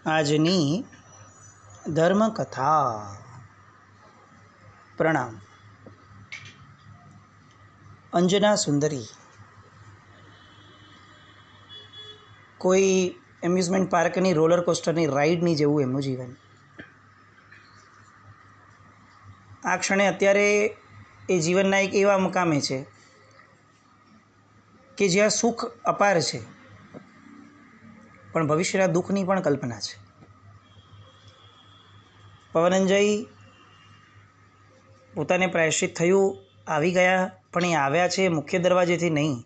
આજની ધર્મકથા. પ્રણામ. અંજના સુંદરી કોઈ એમ્યુઝમેન્ટ પાર્કની રોલર કોસ્ટરની રાઈડની જેવું એમનું જીવન. આ ક્ષણે અત્યારે એ જીવનના એક એવા મુકામે છે કે જ્યાં સુખ અપાર છે, પણ ભવિષ્યના દુઃખની પણ કલ્પના છે. પવનંજય પોતાને પ્રાયશ્ચિત થયું, આવી ગયા, પણ એ આવ્યા છે મુખ્ય દરવાજેથી નહીં.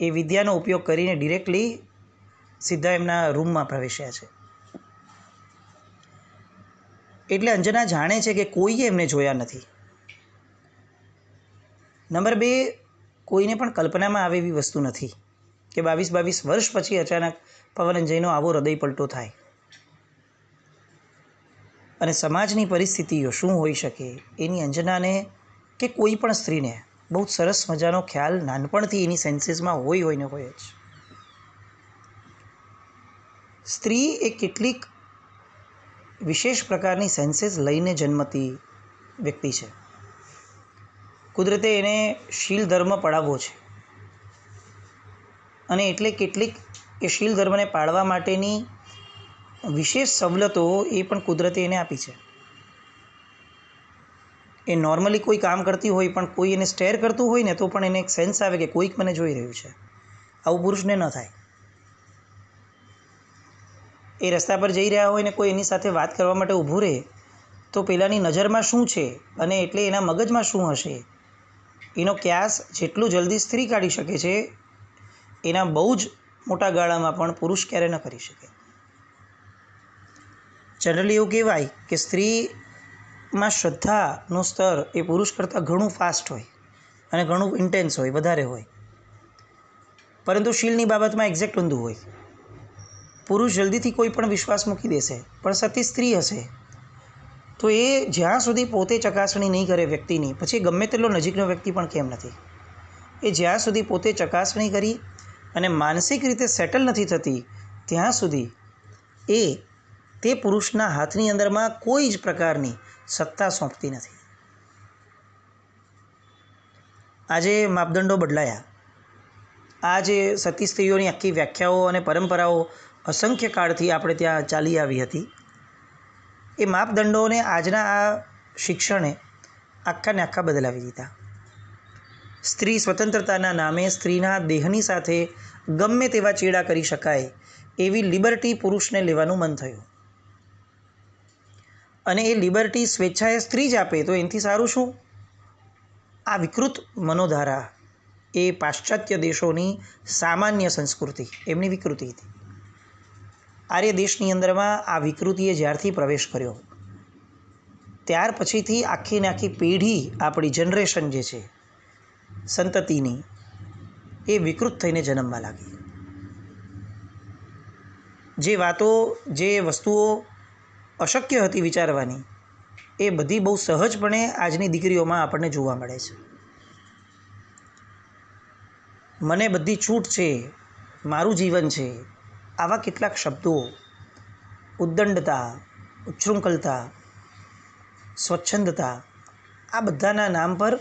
એ વિદ્યાનો ઉપયોગ કરીને ડિરેક્ટલી સીધા એમના રૂમમાં પ્રવેશ્યા છે. એટલે અંજના જાણે છે કે કોઈએ એમને જોયા નથી. નંબર 2, કોઈને પણ કલ્પનામાં આવે એવી વસ્તુ નથી કે 22 વર્ષ પછી અચાનક પવનંજયનો આવો હૃદય પલટો થાય. અને સમાજની પરિસ્થિતિઓ શું હોઈ શકે એની અંજનાને કે કોઈ પણ સ્ત્રીને બહુ સરસ મજાનો ખ્યાલ નાનપણથી એની સેન્સીસમાં હોય ને હોય જ. સ્ત્રી એ કેટલીક વિશેષ પ્રકારની સેન્સીસ લઈને જન્મતી વ્યક્તિ છે. કુદરતે એને શીલ ધર્મ પડાવવો છે, અને એટલે કેટલીક એ શીલ ધર્મને પાળવા માટેની વિશેષ સવલતો એ પણ કુદરતે એને આપી છે. એ નોર્મલી કોઈ કામ કરતી હોય, પણ કોઈ એને સ્ટેર કરતું હોય ને તો પણ એને એક સેન્સ આવે કે કોઈક મને જોઈ રહ્યું છે. આવું પુરુષને ન થાય. એ રસ્તા પર જઈ રહ્યા હોય ને કોઈ એની સાથે વાત કરવા માટે ઊભું રહે તો પેલાની નજરમાં શું છે અને એટલે એના મગજમાં શું હશે એનો ક્યાસ જેટલું જલ્દી સ્ત્રી કાઢી શકે છે, એના બહુ જ મોટા ગાળામાં પણ પુરુષ ક્યારે ન કરી શકે. જનરલી એવું કહેવાય કે સ્ત્રીમાં શ્રદ્ધાનું સ્તર એ પુરુષ કરતાં ઘણું ફાસ્ટ હોય અને ઘણું ઇન્ટેન્સ હોય, વધારે હોય. પરંતુ શીલની બાબતમાં એક્ઝેક્ટ ઊંધું હોય. પુરુષ જલ્દીથી કોઈ પણ વિશ્વાસ મૂકી દેશે, પણ સતી સ્ત્રી હશે તો એ જ્યાં સુધી પોતે ચકાસણી નહીં કરે વ્યક્તિની, પછી ગમે તેટલો નજીકનો વ્યક્તિ પણ કેમ નથી, એ જ્યાં સુધી પોતે ચકાસણી કરી અને માનસિક રીતે સેટલ નથી થતી ત્યાં સુધી એ તે પુરુષના હાથની અંદરમાં કોઈ જ પ્રકારની સત્તા સોંપતી નથી. આજે માપદંડો બદલાયા. આ જે સતી સ્ત્રીઓની આખી વ્યાખ્યાઓ અને પરંપરાઓ અસંખ્ય કાળથી આપણે ત્યાં ચાલી આવી હતી, એ માપદંડોને આજના આ શિક્ષણે આખાને આખા બદલાવી દીધા. સ્ત્રી સ્વતંત્રતાના નામે સ્ત્રીના દેહની સાથે ગમે તેવા ચેડા કરી શકાય એવી લિબર્ટી પુરુષને લેવાનું મન થયું. અને એ લિબર્ટી સ્વેચ્છાએ સ્ત્રી જ આપે તો એનાથી સારું શું? આ વિકૃત મનોધારા એ પાશ્ચાત્ય દેશોની સામાન્ય સંસ્કૃતિ, એમની વિકૃતિ હતી. આર્ય દેશની અંદરમાં આ વિકૃતિએ જ્યારથી પ્રવેશ કર્યો ત્યાર પછીથી આખી ને આખી પેઢી, આપણી જનરેશન જે છે સંતતિની, એ વિકૃત થઈને જન્મવા લાગી. જે વાતો, જે વસ્તુઓ અશક્ય હતી વિચારવાની, એ બધી બહુ સહજપણે આજની દીકરીઓમાં આપણને જોવા મળે છે. મને બધી છૂટ છે, મારું જીવન છે, આવા કેટલાક શબ્દો, ઉદ્દંડતા, ઉચ્છૃંખલતા, સ્વચ્છંદતા, આ બધાના નામ પર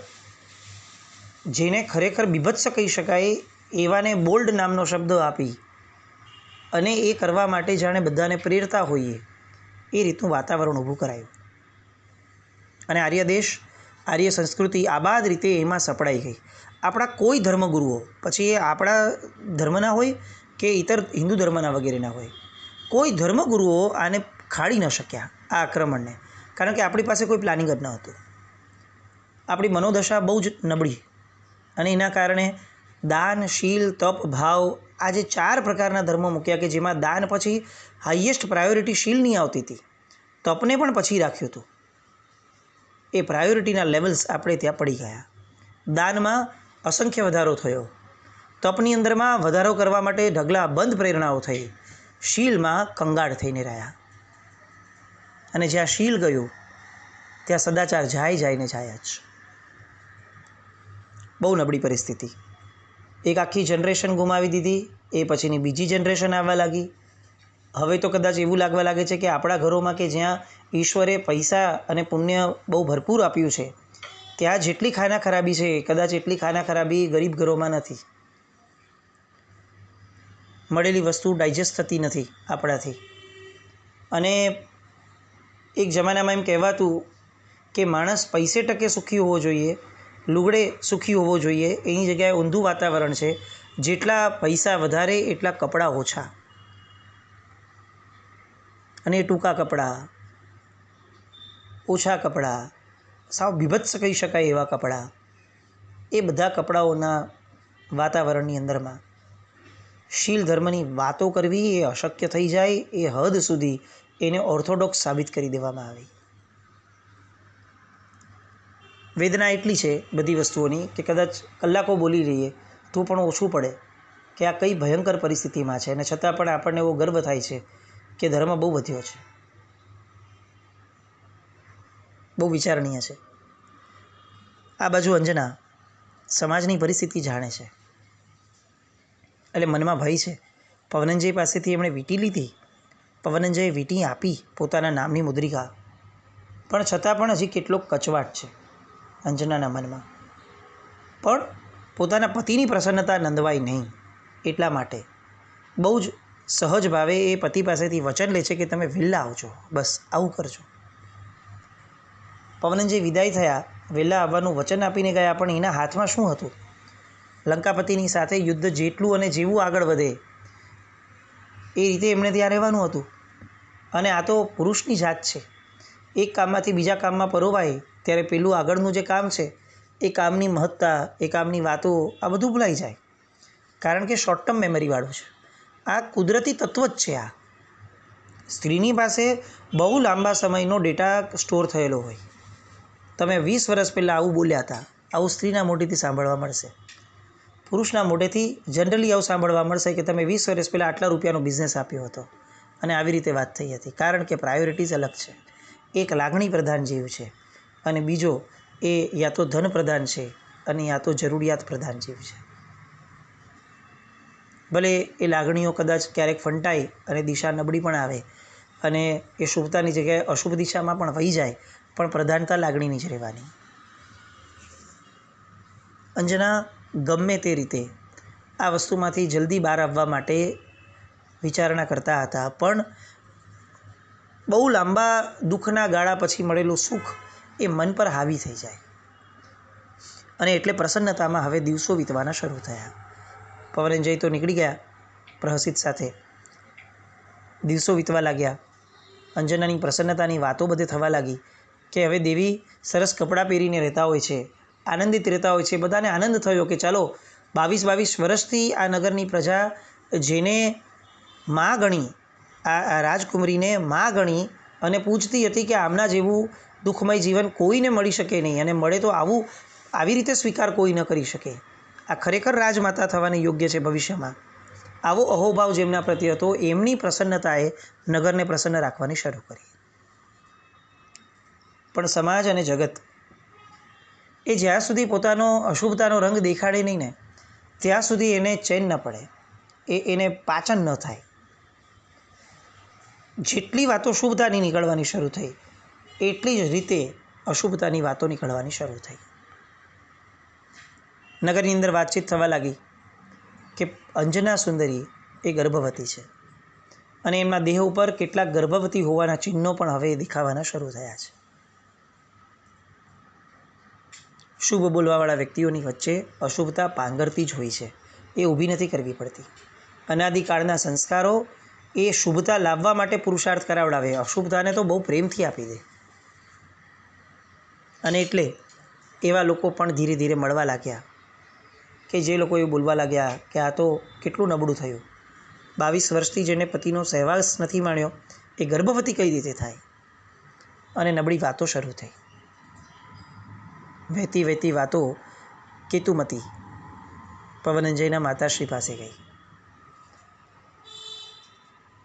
જેને ખરેખર બીભત્સ કહી શકાય એવાને બોલ્ડ નામનો શબ્દ આપી અને એ કરવા માટે જાણે બધાને પ્રેરતા હોઈએ એ રીતનું વાતાવરણ ઊભું કરાયું. અને આર્ય દેશ, આર્ય સંસ્કૃતિ આબાદ રીતે એમાં સપડાઈ ગઈ. આપણા કોઈ ધર્મગુરુઓ, પછી એ આપણા ધર્મના હોય કે ઇતર હિન્દુ ધર્મના વગેરેના હોય, કોઈ ધર્મગુરુઓ આને ખાડી ન શક્યા આ આક્રમણને. કારણ કે આપણી પાસે કોઈ પ્લાનિંગ જ ન હતું. આપણી મનોદશા બહુ જ નબળી, અને એના કારણે દાન, શીલ, તપ, ભાવ, આ જે 4 પ્રકારના ધર્મો મૂક્યા કે જેમાં દાન પછી હાઈએસ્ટ પ્રાયોરિટી શીલની આવતી હતી, તપને પણ પછી રાખ્યું હતું. એ પ્રાયોરિટીના લેવલ્સ આપણે ત્યાં પડી ગયા. દાનમાં અસંખ્ય વધારો થયો, તપની અંદરમાં વધારો કરવા માટે ઢગલા બંધ પ્રેરણાઓ થઈ, શીલમાં કંગાળ થઈને રહ્યા. અને જ્યાં શીલ ગયું ત્યાં સદાચાર જાય ને જાય જ. બહુ નબળી પરિસ્થિતિ. એક આખી જનરેશન ગુમાવી દીધી, એ પછીની બીજી જનરેશન આવવા લાગી. હવે તો કદાચ એવું લાગવા લાગે છે કે આપણા ઘરોમાં કે જ્યાં ઈશ્વરે પૈસા અને પુણ્ય બહુ ભરપૂર આપ્યું છે ત્યાં જેટલી ખાના ખરાબી છે કદાચ એટલી ખાના ખરાબી ગરીબ ઘરોમાં નથી. મળેલી વસ્તુ ડાયજેસ્ટ થતી નથી આપણાથી. અને એક જમાનામાં એમ કહેવાતું કે માણસ પૈસે ટકે સુખી હોવો જોઈએ, લુગડે સુખી હોવો જોઈએ. એની જગ્યાએ ઊંધું વાતાવરણ છે. જેટલા પૈસા વધારે એટલા કપડાં ઓછા, અને ટૂંકા કપડાં, ઓછા કપડાં, સાવ બીભત્સ કહી શકાય એવા કપડાં, એ બધા કપડાઓના વાતાવરણની અંદરમાં શીલ ધર્મની વાતો કરવી એ અશક્ય થઈ જાય. એ હદ સુધી એને ઓર્થોડોક્સ સાબિત કરી દેવામાં આવી. વેદના એટલી છે બધી વસ્તુઓની કે કદાચ કલાકો બોલી લઈએ તો પણ ઓછું પડે કે આ કઈ ભયંકર પરિસ્થિતિમાં છે. અને છતાં પણ આપણને એવો ગર્વ થાય છે કે ધર્મ બહુ વધ્યો છે, બહુ વિચારણીય છે. આ બાજુ અંજના સમાજની પરિસ્થિતિ જાણે છે એટલે મનમાં ભય છે. પવનંજય પાસેથી એમણે વીંટી લીધી, પવનંજયે વીંટી આપી પોતાના નામની મુદ્રિકા, પણ છતાં પણ હજી કેટલોક કચવાટ છે અંજનાના મનમાં. પણ પોતાના પતિની પ્રસન્નતા નંદવાય નહીં એટલા માટે બહુ જ સહજ ભાવે એ પતિ પાસેથી વચન લે છે કે તમે વહેલા આવજો, બસ આવું કરજો. પવનંજય વિદાય થયા, વહેલા આવવાનું વચન આપીને ગયા, પણ એના હાથમાં શું હતું? લંકાપતિની સાથે યુદ્ધ જેટલું અને જેવું આગળ વધે એ રીતે એમણે ત્યાં રહેવાનું હતું. અને આ તો પુરુષની જાત છે. એક કામમાંથી બીજા કામમાં પરોવાય ત્યારે પેલું આગળનું જે કામ છે એ કામની મહત્તા, એ કામની વાતો, આ બધું ભૂલાઈ જાય. કારણ કે શોર્ટ ટર્મ મેમરીવાળું છે. આ કુદરતી તત્વ જ છે. આ સ્ત્રીની પાસે બહુ લાંબા સમયનો ડેટા સ્ટોર થયેલો હોય. તમે 20 વર્ષ પહેલાં આવું બોલ્યા હતા, આવું સ્ત્રીના મોઢેથી સાંભળવા મળશે. પુરુષના મોઢેથી જનરલી આવું સાંભળવા મળશે કે તમે 20 વર્ષ પહેલાં આટલા રૂપિયાનો બિઝનેસ આપ્યો હતો અને આવી રીતે વાત થઈ હતી. કારણ કે પ્રાયોરિટીઝ અલગ છે. એક લાગણી પ્રધાન જીવ છે અને બીજો એ યા તો ધન પ્રધાન છે અને યા તો જરૂરિયાત પ્રધાન જીવ છે. ભલે એ લાગણીઓ કદાચ ક્યારેક ફંટાય અને દિશા નબળી પણ આવે અને એ શુભતાની જગ્યાએ અશુભ દિશામાં પણ વહી જાય, પણ પ્રધાનતા લાગણીની જ રહેવાની. અંજના ગમે તે રીતે આ વસ્તુમાંથી જલ્દી બહાર આવવા માટે વિચારણા કરતા હતા, પણ બહુ લાંબા દુઃખના ગાળા પછી મળેલું સુખ એ મન પર હાવી થઈ જાય અને એટલે પ્રસન્નતામાં હવે દિવસો વીતવાના શરૂ થયા. પવનંજય તો નીકળી ગયા પ્રહસિત સાથે. દિવસો વીતવા લાગ્યા. અંજનાની પ્રસન્નતાની વાતો બધે થવા લાગી કે હવે દેવી સરસ કપડાં પહેરીને રહેતા હોય છે, આનંદિત રહેતા હોય છે. બધાને આનંદ થયો કે ચાલો 22 વર્ષથી આ નગરની પ્રજા જેને મા ગણી, આ રાજકુમારીને મા ગણી અને પૂછતી હતી કે આમના જેવું દુઃખમય જીવન કોઈને મળી શકે નહીં, અને મળે તો આવી રીતે સ્વીકાર કોઈ ન કરી શકે. આ ખરેખર રાજમાતા થવાની યોગ્ય છે ભવિષ્યમાં. આવો અહોભાવ જેમના પ્રત્યે હતો, એમની પ્રસન્નતાએ નગરને પ્રસન્ન રાખવાની શરૂ કરી. પણ સમાજ અને જગત એ જ્યાં સુધી પોતાનો અશુભતાનો રંગ દેખાડે નહીં ને ત્યાં સુધી એને ચેન ન પડે, એને પાચન ન થાય. જેટલી વાતો શુભતાની નીકળવાની શરૂ થઈ એટલી જ રીતે અશુભતાની વાતો નીકળવાની શરૂ થઈ. નગરની અંદર વાતચીત થવા લાગી કે અંજના સુંદરી એ ગર્ભવતી છે અને એમના દેહ ઉપર કેટલાક ગર્ભવતી હોવાના ચિહ્નો પણ હવે દેખાવાના શરૂ થયા છે. શુભ બોલવાવાળા વ્યક્તિઓની વચ્ચે અશુભતા પાંગરતી જ હોય છે, એ ઊભી નથી કરવી પડતી. અનાદિકાળના સંસ્કારો એ શુભતા લાવવા માટે પુરુષાર્થ કરાવડાવે, અશુભતાને તો બહુ પ્રેમથી આપી દે. અને એટલે એવા લોકો પણ ધીરે ધીરે મળવા લાગ્યા કે જે લોકો એ બોલવા લાગ્યા કે આ તો કેટલું નબળું થયું. 22 વર્ષથી જેને પતિનો સહવાસ નથી માણ્યો એ ગર્ભવતી કઈ રીતે થાય? અને નબળી વાતો શરૂ થઈ. વહેતી વહેતી વાતો કેતુમતી પવનંજયના માતાશ્રી પાસે ગઈ.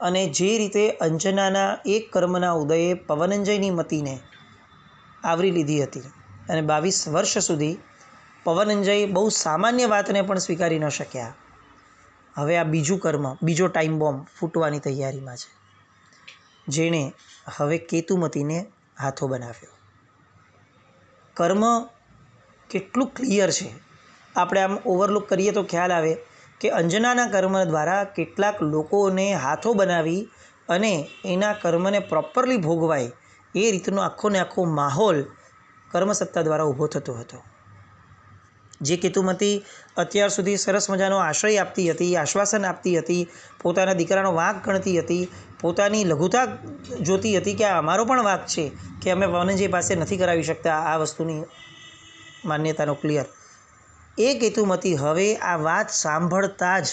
અને જે રીતે અંજનાના એક કર્મના ઉદયે પવનંજયની મતિને આવરી લીધી હતી અને 22 વર્ષ સુધી પવનંજય બહુ સામાન્ય વાતને પણ સ્વીકારી ન શક્યા, હવે આ બીજું કર્મ, બીજો ટાઈમ બોમ્બ ફૂટવાની તૈયારીમાં છે. જેણે હવે કેતુમતીને હાથો બનાવ્યો. કર્મ કેટલું ક્લિયર છે. આપણે આમ ઓવરલુક કરીએ તો ખ્યાલ આવે કે અંજનાના કર્મ દ્વારા કેટલાક લોકોને હાથો બનાવી અને એના કર્મને પ્રોપરલી ભોગવાય એ રીતનો આખો ને આખો માહોલ કર્મસત્તા દ્વારા ઊભો થતો હતો. જે કેતુમતી અત્યાર સુધી સરસ મજાનો આશ્રય આપતી હતી, આશ્વાસન આપતી હતી, પોતાના દીકરાનો વાંક ગણતી હતી, પોતાની લઘુતા જોતી હતી કે આ અમારો પણ વાંક છે કે અમે વનજી પાસે નથી કરાવી શકતા આ વસ્તુની માન્યતાનો ક્લિયર. એ કેતુમતી હવે આ વાત સાંભળતા જ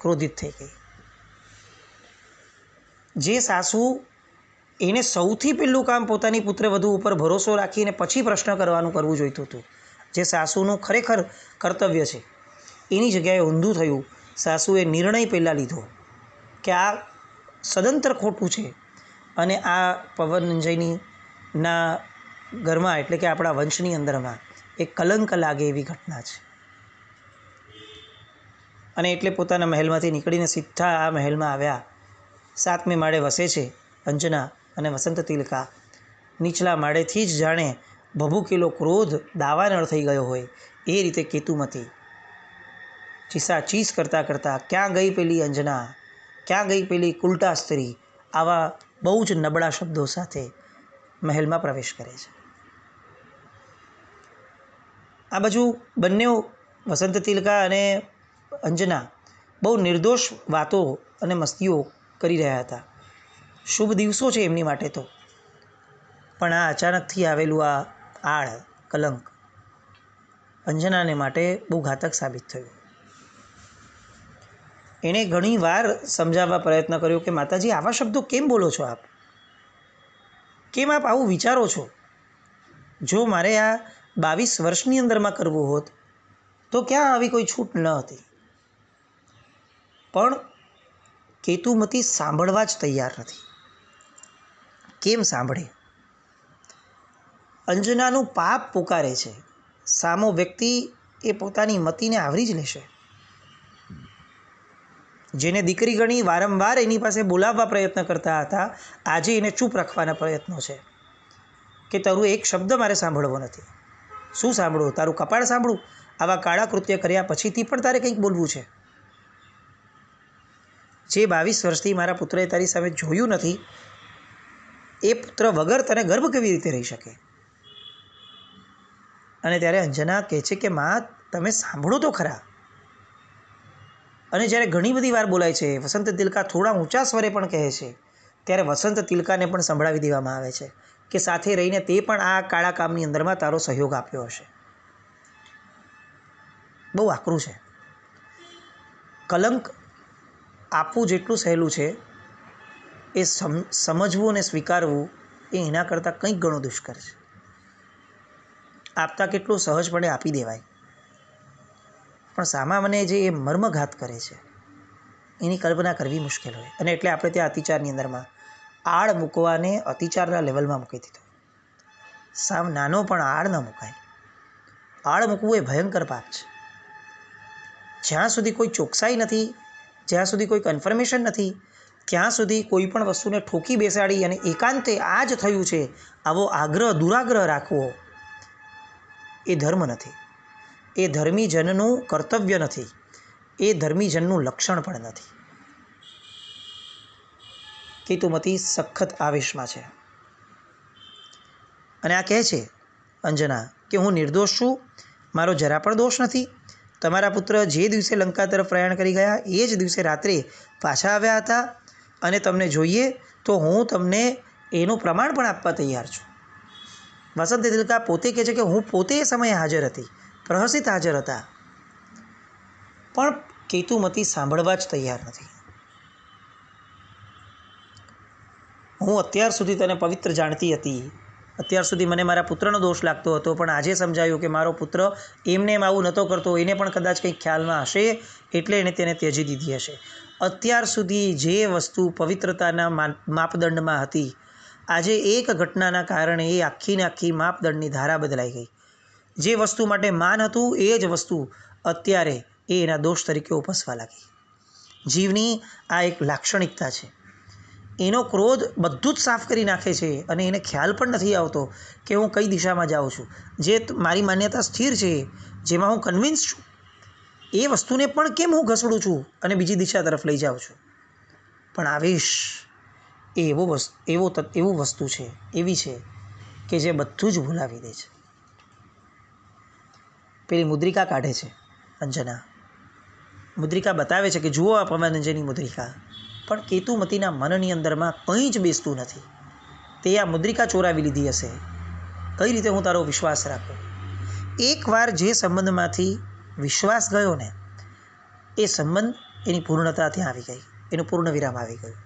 ક્રોધિત થઈ ગઈ. જે સાસુ એને સૌથી પહેલું કામ પોતાની પુત્રવધુ ઉપર ભરોસો રાખીને પછી પ્રશ્ન કરવું જોઈતું હતું, જે સાસુનું ખરેખર કર્તવ્ય છે, એની જગ્યાએ ઊંધું થયું. સાસુએ નિર્ણય પહેલાં લીધો કે આ સદંતર ખોટું છે અને આ પવનંજયના ઘરમાં એટલે કે આપણા વંશની અંદરમાં એક કલંક લાગે એવી ઘટના છે. અને એટલે પોતાના મહેલમાંથી નીકળીને સીધા આ મહેલમાં આવ્યા. 7મે માળે વસે છે અંજના અને વસંત તિલકા. નીચલા માળેથી જ જાણે ભભૂકેલો ક્રોધ દાવાનળ થઈ ગયો હોય એ રીતે કેતુમતી ચીસાચીસ કરતાં કરતાં ક્યાં ગઈ પેલી અંજના, ક્યાં ગઈ પેલી કુલટા સ્ત્રી, આવા બહુ જ નબળા શબ્દો સાથે મહેલમાં પ્રવેશ કરે છે. આ બાજુ બંને વસંત તિલકા અને અંજના બહુ નિર્દોષ વાતો અને મસ્તીઓ કરી રહ્યા હતા. શુભ દિવસો છે એમની માટે તો, પણ આ અચાનકથી આવેલું આ આળ કલંક અંજનાને માટે બહુ ઘાતક સાબિત થયું. એણે ઘણી વાર સમજાવવા પ્રયત્ન કર્યો કે માતાજી આવા શબ્દો કેમ બોલો છો આપ, કેમ આપ આવું વિચારો છો? જો મારે આ 22 વર્ષની અંદરમાં કરવું હોત તો ક્યાં આવી કોઈ છૂટ ન હતી. પણ કેતુમતી સાંભળવા જ તૈયાર નથી. કેમ સાંભળે? અંજનાનું પાપ પુકારે છે. સામો વ્યક્તિ એ પોતાની મતીને આવરી જ લેશે. જેને દીકરી ગણી વારંવાર એની પાસે બોલાવવા પ્રયત્ન કરતા હતા, આજે એને ચૂપ રાખવાના પ્રયત્નો છે કે તારું એક શબ્દ મારે સાંભળવો નથી. શું સાંભળવું? તારું કપાળ સાંભળું? આવા કાળા કૃત્ય કર્યા પછીથી પણ તારે કંઈક બોલવું છે? જે 22 વર્ષથી મારા પુત્રએ તારી સામે જોયું નથી એ પુત્ર વગર તને ગર્ભ કેવી રીતે રહી શકે? અને ત્યારે અંજના કહે છે કે માં તમે સાંભળો તો ખરા. અને જ્યારે ઘણી બધી વાર બોલાય છે, વસંત તિલકા થોડા ઊંચા સ્વરે પણ કહે છે, ત્યારે વસંત તિલકાને પણ સંભળાવી દેવામાં આવે છે કે સાથે રહીને તે પણ આ કાળા કામની અંદરમાં તારો સહયોગ આપ્યો હશે. બહુ આકરું છે. કલંક આપવું જેટલું સહેલું છે એ સમજવું અને સ્વીકારવું એ એના કરતાં કંઈક ઘણું દુષ્કર છે. આપતા કેટલું સહજપણે આપી દેવાય, પણ સામા મને જે એ મર્મઘાત કરે છે એની કલ્પના કરવી મુશ્કેલ હોય. અને એટલે આપણે ત્યાં અતિચારની અંદરમાં આળ મૂકવાને અતિચારના લેવલમાં મૂકી દીધો. સાવ નાનો પણ આળ ન મુકાય. આળ મૂકવું એ ભયંકર પાપ છે. જ્યાં સુધી કોઈ ચોકસાઈ નથી, જ્યાં સુધી કોઈ કન્ફર્મેશન નથી, ત્યાં સુધી કોઈ પણ વસ્તુને ઠોકી બેસાડી અને એકાંતે આ જ થયું છે આવો આગ્રહ દુરાગ્રહ રાખવો એ ધર્મ નથી. એ ધર્મીજનનું કર્તવ્ય નથી. એ ધર્મીજનનું લક્ષણ પણ નથી. કેતુમતી સખત આવેશમાં છે અને આ કહે છે અંજના કે હું નિર્દોષ છું, મારો જરા પણ દોષ નથી. તમારા પુત્ર જે દિવસે લંકા તરફ પ્રયાણ કરી ગયા એ જ દિવસે રાત્રે પાછા આવ્યા હતા અને તમને જોઈએ તો હું તમને એનું પ્રમાણ પણ આપવા તૈયાર છું. વસંત તિલકા પોતે કહે છે કે હું પોતે એ સમયે હાજર હતી, પ્રહસિત હાજર હતા, પણ કેતુમતી સાંભળવા જ તૈયાર નથી. હું અત્યાર સુધી તને પવિત્ર જાણતી હતી, અત્યાર સુધી મને મારા પુત્રનો દોષ લાગતો હતો, પણ આજે સમજાયું કે મારો પુત્ર એમને એમ આવું નહોતો કરતો, એને પણ કદાચ કંઈક ખ્યાલમાં હશે એટલે એણે તેને ત્યજી દીધી હશે. અત્યાર સુધી જે વસ્તુ પવિત્રતાના માપદંડમાં હતી, આજે એક ઘટનાના કારણે એ આખીને આખી માપદંડની ધારા બદલાઈ ગઈ. જે વસ્તુ માટે માન હતું એ જ વસ્તુ અત્યારે એ એના દોષ તરીકે ઉપસવા લાગી. જીવની આ એક લાક્ષણિકતા છે. એનો ક્રોધ બધું જ સાફ કરી નાખે છે અને એને ખ્યાલ પણ નથી આવતો કે હું કઈ દિશામાં જાઉં છું. જે મારી માન્યતા સ્થિર છે, જેમાં હું કન્વિન્સ છું, એ વસ્તુને પણ કેમ હું ઘસડું છું અને બીજી દિશા તરફ લઈ જાઉં છું. પણ આવેશ એ એવું વસ્તુ છે, એવી છે કે જે બધું જ ભૂલાવી દે છે. પેલી મુદ્રિકા કાઢે છે અંજના, મુદ્રિકા બતાવે છે કે જુઓ આ પવનંજયની મુદ્રિકા, પણ કેતુમતીના મનની અંદરમાં કંઈ જ બેસતું નથી. તે આ મુદ્રિકા ચોરાવી લીધી હશે, કઈ રીતે હું તારો વિશ્વાસ રાખું. એકવાર જે સંબંધમાંથી વિશ્વાસ ગયો ને, એ સંબંધ એની પૂર્ણતા ત્યાં આવી ગઈ, એનું પૂર્ણ વિરામ આવી ગયું.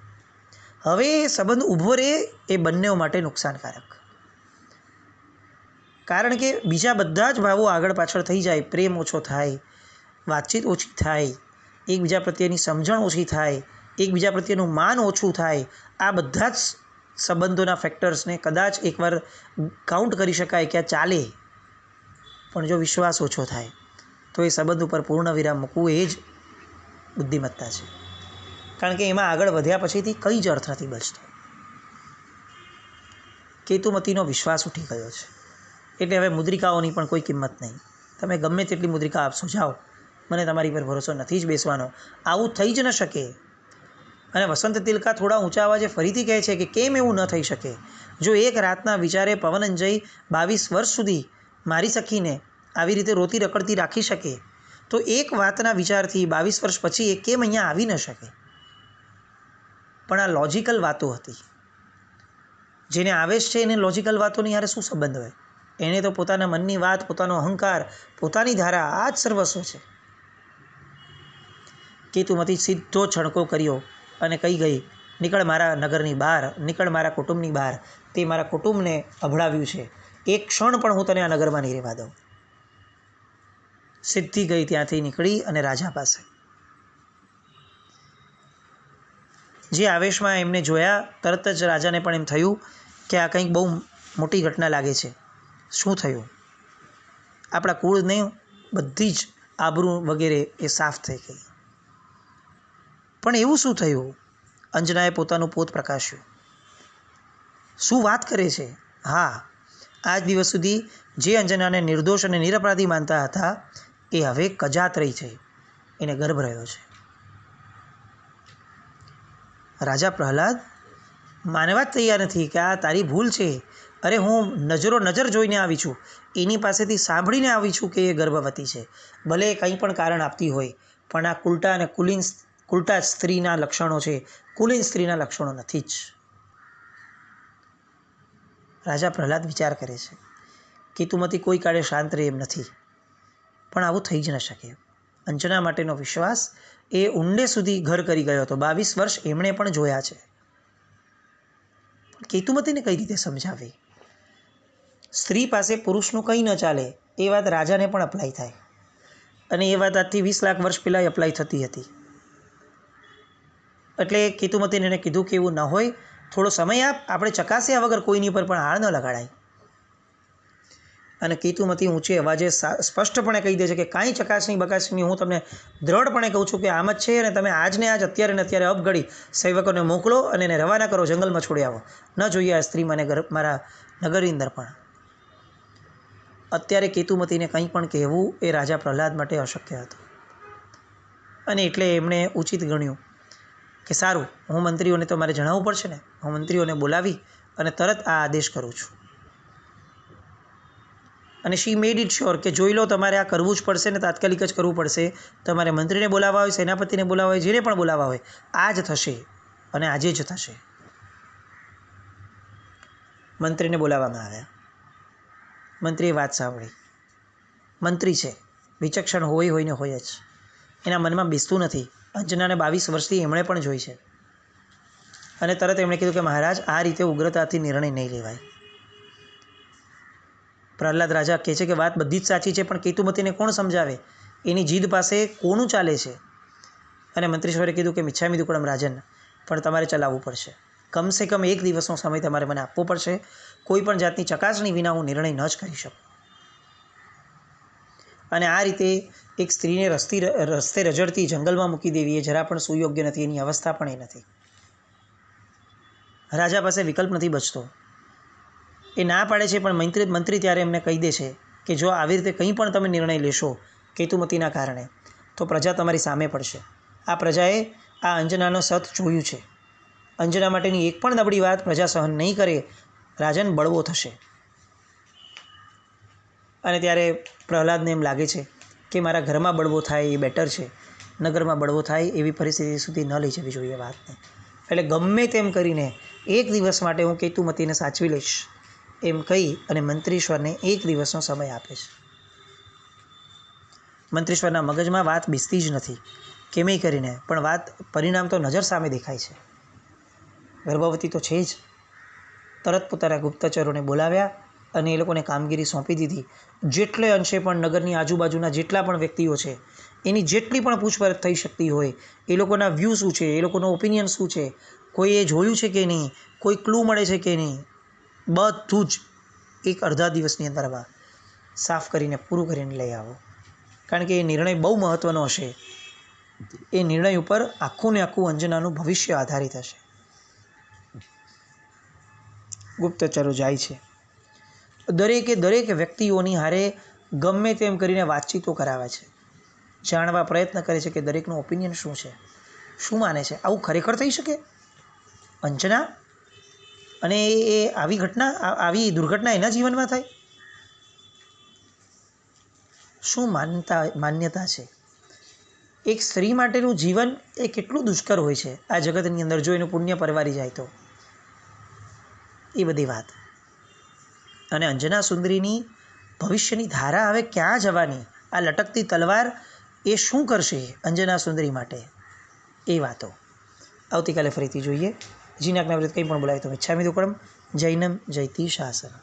હવે એ સંબંધ ઊભો રહે એ બંને માટે નુકસાનકારક, કારણ કે બીજા બધા જ ભાવો આગળ પાછળ થઈ જાય, પ્રેમ ઓછો થાય, વાતચીત ઓછી થાય, એકબીજા પ્રત્યેની સમજણ ઓછી થાય, એકબીજા પ્રત્યેનું માન ઓછું થાય. આ બધા જ સંબંધોના ફેક્ટર્સને કદાચ એકવાર કાઉન્ટ કરી શકાય કે આ ચાલે, પણ જો વિશ્વાસ ઓછો થાય તો એ સંબંધ ઉપર પૂર્ણ વિરામ મૂકવું એ જ બુદ્ધિમત્તા છે. કારણ કે એમાં આગળ વધ્યા પછીથી કંઈ જ અર્થ નથી બચતો. કેતુમતીનો વિશ્વાસ ઉઠી ગયો છે, એટલે હવે મુદ્રિકાઓની પણ કોઈ કિંમત નહીં. તમે ગમે તેટલી મુદ્રિકા આપશો, જાઓ, મને તમારી પર ભરોસો નથી જ બેસવાનો. આવું થઈ જ ન શકે. અને વસંત તિલકા થોડા ઊંચા અવાજે ફરીથી કહે છે કે કેમ એવું ન થઈ શકે. જો એક રાતના વિચારે પવનંજય 22 વર્ષ સુધી મારી સખીને આવી રીતે રોતી રકડતી રાખી શકે, તો એક વાતના વિચારથી 22 વર્ષ પછી એ કેમ અહીંયા આવી ન શકે. પણ આ લોજિકલ વાતો હતી. જેને આવેશ છે એને લોજિકલ વાતોની યારે શું સંબંધ હોય. એને તો પોતાના મનની વાત, પોતાનો અહંકાર, પોતાની ધારા, આ જ સર્વસ્વ છે. કેતુમતી સીધો છણકો કર્યો અને કહી ગઈ, નીકળ મારા નગરની બહાર, નીકળ મારા કુટુંબની બહાર. તે મારા કુટુંબને અભડાવ્યું છે, એક ક્ષણ પણ હું તને આ નગરમાં નહીં રહેવા દઉં. સીધી ગઈ, ત્યાંથી નીકળી અને રાજા પાસે. જે આવેશમાં એમને જોયા, તરત જ રાજાને પણ એમ થયું કે આ કંઈક બહુ મોટી ઘટના લાગે છે. શું થયું? આપણા કુળને બધી જ આબરૂ વગેરે એ સાફ થઈ ગઈ. પણ એવું શું થયું? અંજનાએ પોતાનું પોત પ્રકાશ્યું. શું વાત કરે છે? હા, આજ દિવસ સુધી જે અંજનાને નિર્દોષ અને નિરપરાધી માનતા હતા, એ હવે કજાત રહી છે, એને ગર્ભ રહ્યો છે. રાજા પ્રહલાદ માનવા જ તૈયાર નથી કે આ તારી ભૂલ છે. અરે હું નજર જોઈને આવી છું, એની પાસેથી સાંભળીને આવી છું કે એ ગર્ભવતી છે. ભલે કંઈ પણ કારણ આપતી હોય, પણ આ કુલટા અને કુલટા સ્ત્રીના લક્ષણો છે, કુલીન સ્ત્રીના લક્ષણો નથી જ. રાજા પ્રહલાદ વિચાર કરે છે, કેતુમતી કોઈ કાળે શાંત રહે એમ નથી, પણ આવું થઈ જ ન શકે. અંજના માટેનો વિશ્વાસ એ ઊંડે સુધી ઘર કરી ગયો હતો. 22 વર્ષ એમણે પણ જોયા છે. કેતુમતીને કઈ રીતે સમજાવી? સ્ત્રી પાસે પુરુષનું કંઈ ન ચાલે એ વાત રાજાને પણ અપ્લાય થાય, અને એ વાત આજથી 20 લાખ વર્ષ પહેલાં અપ્લાય થતી હતી. એટલે કેતુમતીને એને કીધું કે એવું ન હોય, થોડો સમય આપ, આપણે ચકાસ્યા વગર કોઈની પર પણ હાર ન લગાડાય. અને કેતુમતી ઊંચી અવાજે સ્પષ્ટપણે કહી દે છે કે કાંઈ ચકાસણી બકાસણી, હું તમને દ્રઢપણે કહું છું કે આમ જ છે. અને તમે આજને આજ અત્યારે ને અત્યારે અપઘડી સેવકોને મોકલો અને એને રવાના કરો, જંગલમાં છોડી આવો. ન જોઈએ આ સ્ત્રી મને મારા નગરની અંદર પણ. અત્યારે કેતુમતીને કંઈ પણ કહેવું એ રાજા પ્રહલાદ માટે અશક્ય હતું. અને એટલે એમણે ઉચિત ગણ્યું કે સારું, હું મંત્રીઓને તો મારે જણાવવું પડશે ને, હું મંત્રીઓને બોલાવી અને તરત આ આદેશ કરું છું. અને શી મેડ ઇટ શ્યોર કે જોઈ લો, તમારે આ કરવું જ પડશે ને, તાત્કાલિક જ કરવું પડશે. તમારે મંત્રીને બોલાવવા હોય, સેનાપતિને બોલાવવા હોય, જેને પણ બોલાવવા હોય, આ જ થશે અને આજે જ થશે. મંત્રીને બોલાવવામાં આવ્યા. મંત્રીએ વાત સાંભળી. મંત્રી છે, વિચક્ષણ હોય ને હોય જ. એના મનમાં બેસતું નથી. અંજનાને 22 વર્ષથી એમણે પણ જોઈ છે. અને તરત એમણે કીધું કે મહારાજ, આ રીતે ઉગ્રતાથી નિર્ણય નહીં લેવાય. પ્રહલાદ રાજા કહે છે કે વાત બધી જ સાચી છે, પણ કેતુમતીને કોણ સમજાવે? એની જીદ પાસે કોનું ચાલે છે? અને મંત્રીશ્વરે કીધું કે મિચ્છામી દુક્કડમ રાજન, પણ તમારે ચલાવવું પડશે. કમસે કમ 1 દિવસનો સમય તમારે મને આપવો પડશે. કોઈ પણ જાતની ચકાસણી વિના હું નિર્ણય ન જ કરી શકું. અને આ રીતે એક સ્ત્રીને રસ્તે રજડતી જંગલમાં મૂકી દેવી એ જરા પણ સુયોગ્ય નથી. એની અવસ્થા પણ એ નથી. રાજા પાસે વિકલ્પ નથી બચતો. એ ના પાડે છે, પણ મંત્રી ત્યારે એમને કહી દે છે કે જો આવી રીતે કંઈ પણ તમે નિર્ણય લેશો કેતુમતીના કારણે તો પ્રજા તમારી સામે પડશે. આ પ્રજાએ આ અંજનાનો સત જોયું છે. અંજના માટેની એક પણ નબળી વાત પ્રજા સહન નહીં કરે. રાજાને બળવો થશે. અને ત્યારે પ્રહલાદને એમ લાગે છે કે મારા ઘરમાં બળવો થાય એ બેટર છે, નગરમાં બળવો થાય એવી પરિસ્થિતિ સુધી ન લઈ જવી જોઈએ વાતને. એટલે ગમે તેમ કરીને એક દિવસ માટે હું કેતુમતીને સાચવી લઈશ એમ કહી અને મંત્રીશ્વરને એક દિવસનો સમય આપે છે. મંત્રીશ્વરના મગજમાં વાત બેસતી જ નથી કેમેય કરીને, પણ વાત પરિણામ તો નજર સામે દેખાય છે. ગર્ભવતી તો છે જ. તરત પોતાના ગુપ્તચરોને બોલાવ્યા અને એ લોકોને કામગીરી સોંપી દીધી. જેટલે અંશે પણ નગરની આજુબાજુના જેટલા પણ વ્યક્તિઓ છે એની જેટલી પણ પૂછપરછ થઈ શકતી હોય, એ લોકોના વ્યૂ શું છે, એ લોકોનો ઓપિનિયન શું છે, કોઈએ જોયું છે કે નહીં, કોઈ ક્લુ મળે છે કે નહીં, બધું જ એક અડધા દિવસની અંદરમાં સાફ કરીને પૂરું કરીને લઈ આવો. કારણ કે એ નિર્ણય બહુ મહત્ત્વનો હશે. એ નિર્ણય ઉપર આખું ને આખું અંજનાનું ભવિષ્ય આધારિત હશે. ગુપ્તચરો જાય છે. દરેક વ્યક્તિઓની હારે ગમે તેમ કરીને વાતચીતો કરાવે છે. જાણવા પ્રયત્ન કરે છે કે દરેકનું ઓપિનિયન શું છે, શું માને છે. આવું ખરેખર થઈ શકે? અંજના અને એ આવી દુર્ઘટના એના જીવનમાં થાય? શું માન્યતા છે? એક સ્ત્રી માટેનું જીવન એ કેટલું દુષ્કર હોય છે આ જગતની અંદર, જો એનું પુણ્ય પરવારી જાય તો. એ બધી વાત. અને અંજના સુંદરીની ભવિષ્યની ધારા હવે ક્યાં જવાની? આ લટકતી તલવાર એ શું કરશે અંજના સુંદરી માટે? એ વાતો આવતીકાલે ફરીથી જોઈએ. જીનાજ્ઞા વિરુદ્ધ કંઈ પણ બોલાય તો મિચ્છામિ દુક્કડમ. જૈનમ જયતિ શાસનમ.